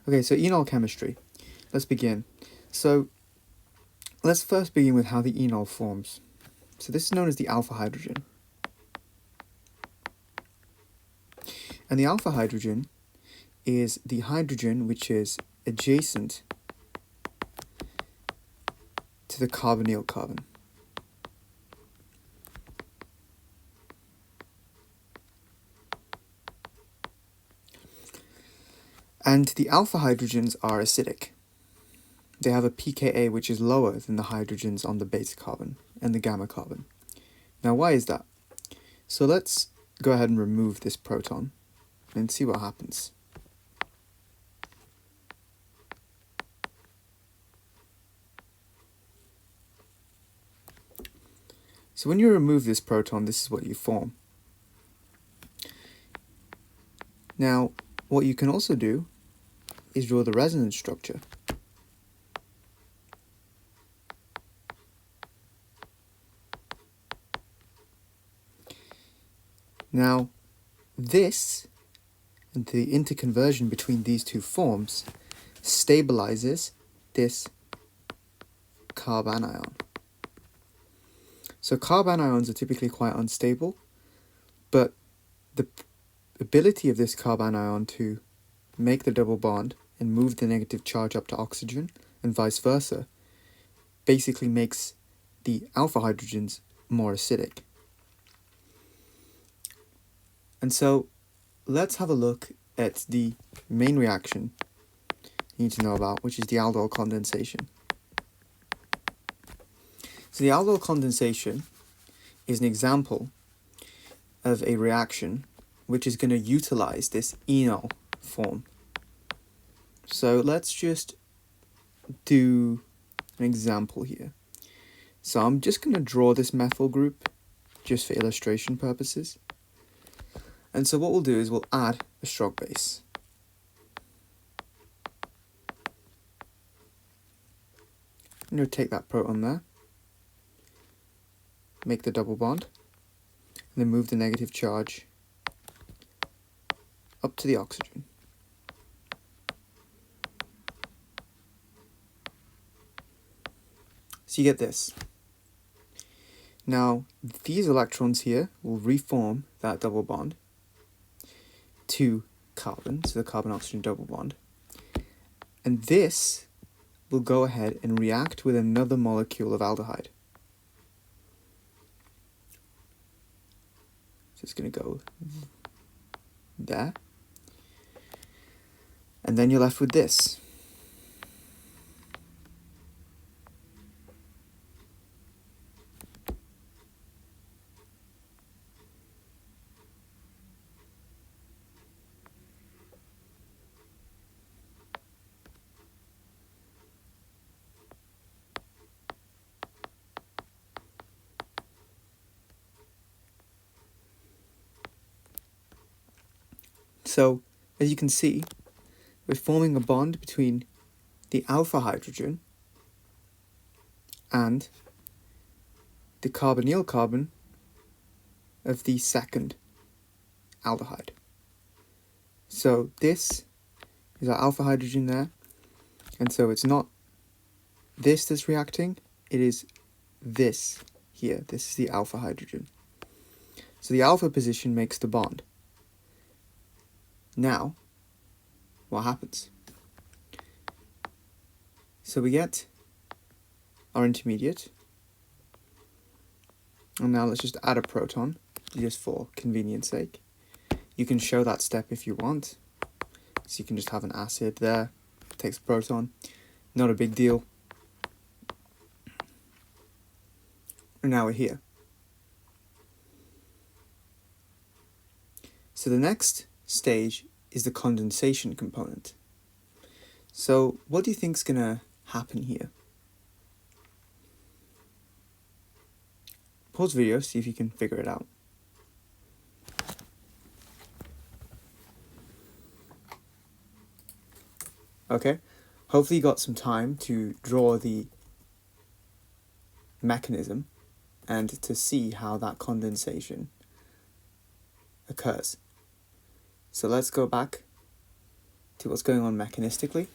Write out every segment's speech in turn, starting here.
Okay, so enol chemistry. Let's begin. So let's first begin with how the enol forms. So this is known as the alpha hydrogen. And the alpha hydrogen is the hydrogen which is adjacent to the carbonyl carbon. And the alpha hydrogens are acidic. They have a pKa which is lower than the hydrogens on the beta carbon and the gamma carbon. Now why is that? So let's go ahead and remove this proton and see what happens. So when you remove this proton, this is what you form. Now, what you can also do is draw the resonance structure. Now, this, and the interconversion between these two forms, stabilizes this carbanion. So carbanions are typically quite unstable, but the ability of this carbanion to make the double bond and move the negative charge up to oxygen and vice versa basically makes the alpha hydrogens more acidic. And so let's have a look at the main reaction you need to know about, which is the aldol condensation. So the aldol condensation is an example of a reaction which is going to utilize this enol form. So let's just do an example here. So I'm just going to draw this methyl group just for illustration purposes. And so what we'll do is we'll add a stroke base. I'm going to take that proton there, make the double bond, and then move the negative charge up to the oxygen. So you get this. Now, these electrons here will reform that double bond to carbon, so the carbon-oxygen double bond. And this will go ahead and react with another molecule of aldehyde. So it's going to go there. And then you're left with this. So, as you can see, we're forming a bond between the alpha hydrogen and the carbonyl carbon of the second aldehyde. So this is our alpha hydrogen there, and so it's not this that's reacting, it is this here. This is the alpha hydrogen. So the alpha position makes the bond. Now, what happens? So we get our intermediate, and now let's just add a proton, just for convenience sake. You can show that step if you want, so you can just have an acid there, takes a proton, not a big deal. And now we're here. So the next stage is the condensation component. So what do you think is going to happen here? Pause the video, see if you can figure it out. Okay, hopefully you got some time to draw the mechanism and to see how that condensation occurs. So let's go back to what's going on mechanistically.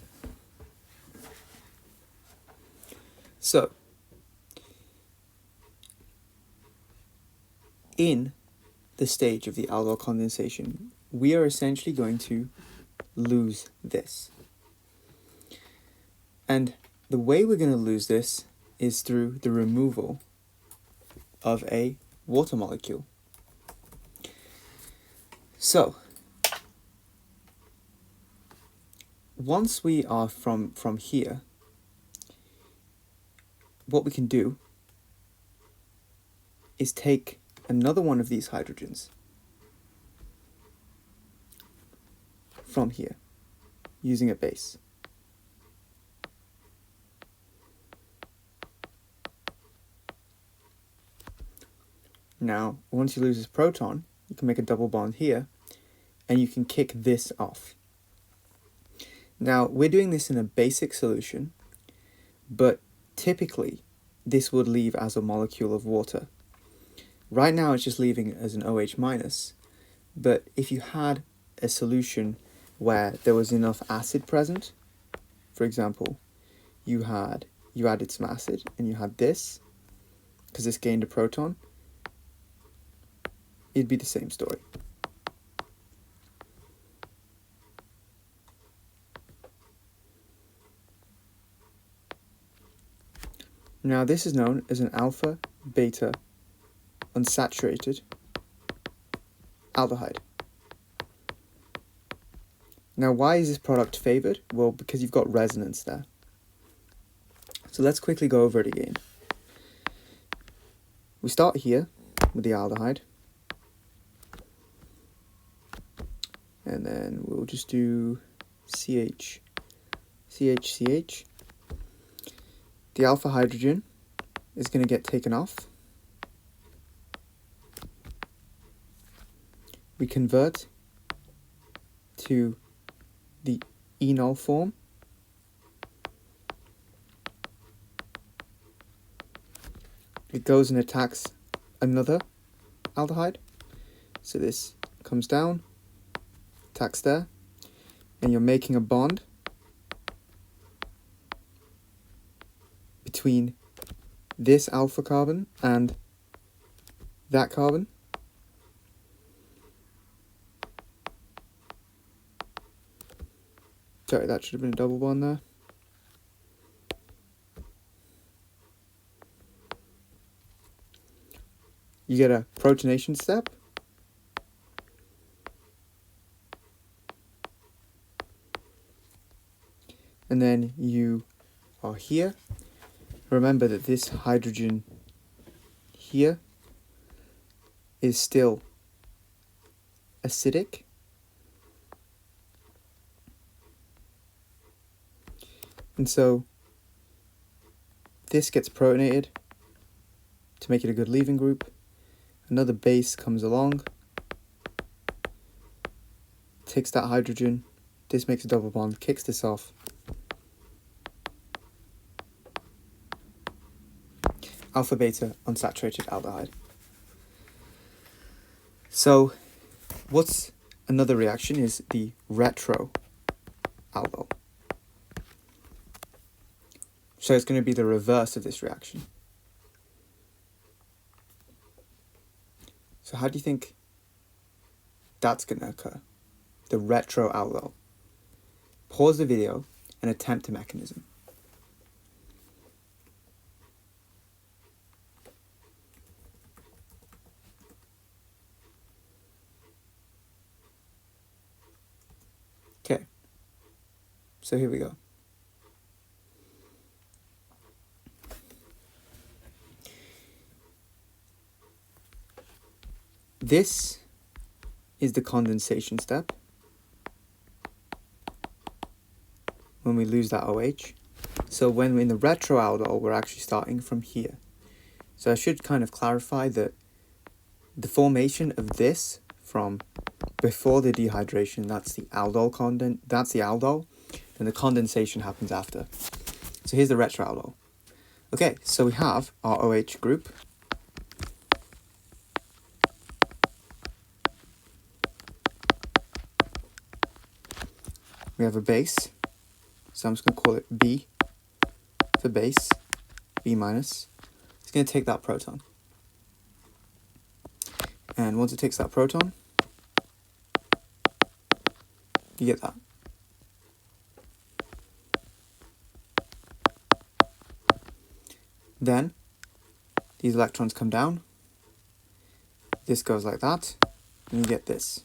So, in the stage of the aldol condensation, we are essentially going to lose this. And the way we're going to lose this is through the removal of a water molecule. So, once we are from here, what we can do is take another one of these hydrogens from here, using a base. Now, once you lose this proton, you can make a double bond here, and you can kick this off. Now, we're doing this in a basic solution, but typically this would leave as a molecule of water. Right now it's just leaving as an OH minus, but if you had a solution where there was enough acid present, for example, you added some acid and you had this, because this gained a proton, it'd be the same story. Now this is known as an alpha beta unsaturated aldehyde. Now why is this product favoured? Well, because you've got resonance there. So let's quickly go over it again. We start here with the aldehyde, and then we'll just do CH, CH, CH. The alpha hydrogen is going to get taken off. We convert to the enol form. It goes and attacks another aldehyde. So this comes down, attacks there, and you're making a bond between this alpha carbon and that carbon. Sorry, that should have been a double bond there. You get a protonation step. And then you are here. Remember that this hydrogen here is still acidic. And so this gets protonated to make it a good leaving group. Another base comes along, takes that hydrogen, this makes a double bond, kicks this off. Alpha beta unsaturated aldehyde. So what's another reaction is the retro aldol. So it's going to be the reverse of this reaction. So how do you think that's going to occur? The retro aldol. Pause the video and attempt a mechanism. Okay, so here we go. This is the condensation step, when we lose that OH. So when we're in the retroaldol, we're actually starting from here. So I should kind of clarify that the formation of this from before the dehydration, that's the aldol that's the aldol, and the condensation happens after. So here's the retroaldol. Okay, so we have our OH group. We we have a base, so I'm just going to call it B for base, B minus. It's going to take that proton. And once it takes that proton, you get that. Then these electrons come down, this goes like that, and you get this.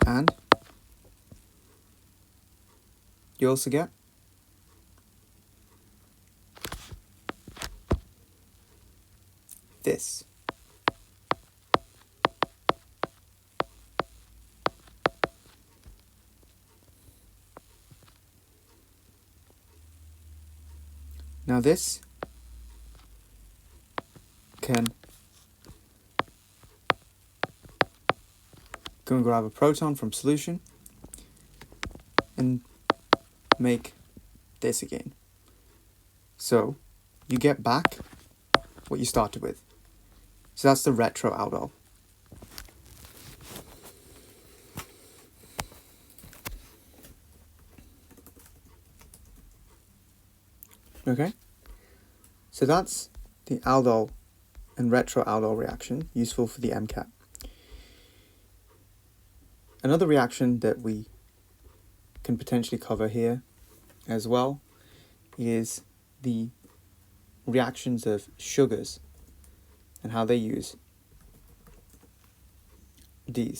And you also get this. Now this can go and grab a proton from solution and make this again. So you get back what you started with. So that's the retro Aldol. Okay, so that's the Aldol and retro Aldol reaction, useful for the MCAT. Another reaction that we can potentially cover here as well is the reactions of sugars and how they use these.